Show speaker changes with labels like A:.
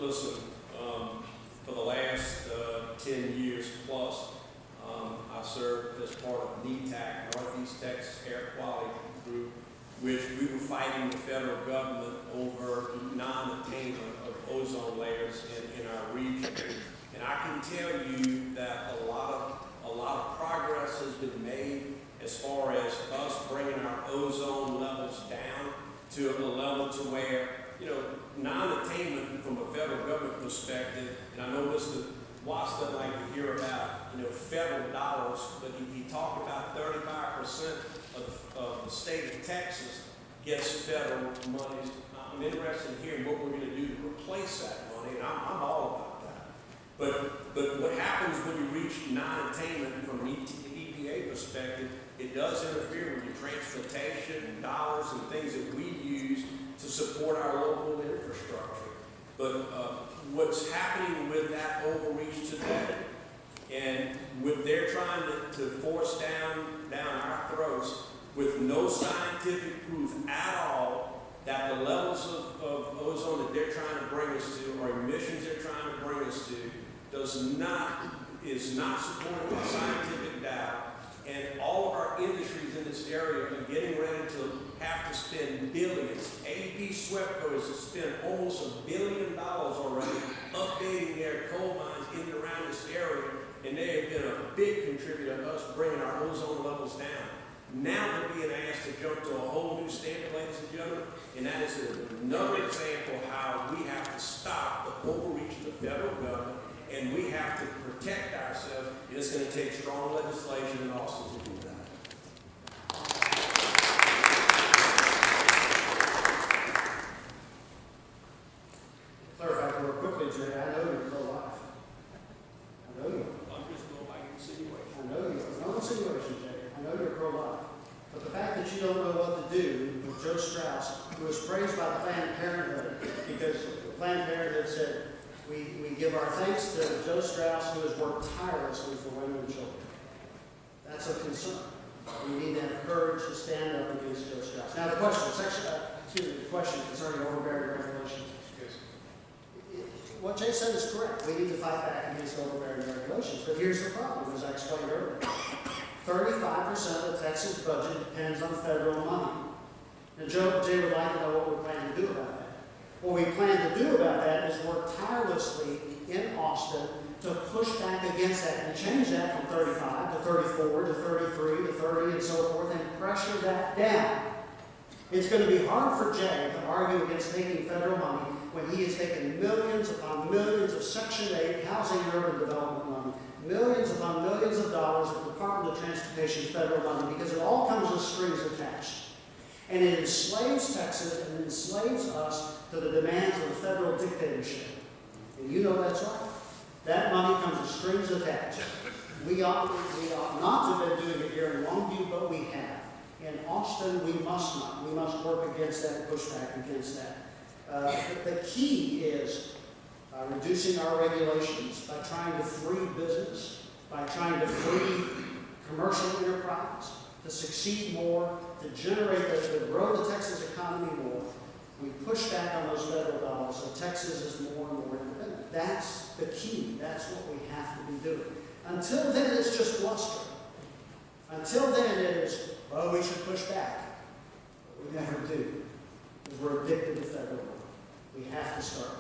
A: listen, for the last 10 years plus, I served as part of NETAC, Northeast Texas Air Quality Group, which we were fighting the federal government over non-attainment of ozone layers in our region. And I can tell you that a lot of progress has been made as far as us bringing our ozone levels down to a level to where, non-attainment from a federal government perspective, and I know Mr. Watts doesn't like to hear about, federal dollars, but he talked about 35% of the state of Texas gets federal monies. I'm interested in hearing what we're going to do to replace that money, and I'm all about that. But what happens when you reach non-attainment from an EPA perspective, it does interfere with your transportation, dollars, and things that we use to support our local infrastructure. But what's happening with that overreach today, and with they're trying to force down our throats with no scientific proof at all that the levels of ozone that they're trying to bring us to, or emissions they're trying to bring us to, is not supported by scientific data. And all of our industries in this area are getting ready to have to spend billions. AP SWEPCO has spent almost $1 billion already updating their coal mines in and around this area, and they have been a big contributor to us bringing our ozone levels down. Now they're being asked to jump to a whole new standard, ladies and gentlemen, and that is another example of how we have to stop the overreach of the federal government, and we have to protect ourselves. It's going to take strong legislation in Austin to do that.
B: Clarify real quickly, Jay, I know you're pro-life. I know you are.
A: I'm just going by insinuation.
B: I know you are. No insinuation, Jay. I know you're pro-life. But the fact that you don't know what to do with Joe Strauss, who was praised by Planned Parenthood, because Planned Parenthood said, we give our thanks to Joe Strauss, who has worked tirelessly for women and children. That's a concern. We need to have courage to stand up against Joe Strauss. Now the question concerning overbearing regulations. What Jay said is correct. We need to fight back against overbearing regulations. But here's the problem, as I explained earlier. 35% of the Texas budget depends on federal money. And Jay would like to know what we plan to do about that. What we plan to do about that is work tirelessly in Austin to push back against that and change that from 35 to 34 to 33 to 30 and so forth and pressure that down. It's going to be hard for Jay to argue against taking federal money when he has taken millions upon millions of Section 8 housing and urban development money, millions upon millions of dollars of Department of Transportation federal money, because it all comes with strings attached. And it enslaves Texas and enslaves us to the demands of the federal dictatorship. And you know that's right. That money comes with strings attached. We ought not to have been doing it here in Longview, but we have. In Austin, we must not. We must work against that and push back against that. The key is reducing our regulations by trying to free business, by trying to free commercial enterprise to succeed more, to generate, to grow the Texas economy more. We push back on those federal dollars so Texas is more and more independent. That's the key. That's what we have to be doing. Until then, it's just bluster. Until then, it is, well, we should push back. But we never do, because we're addicted to federal law. We have to start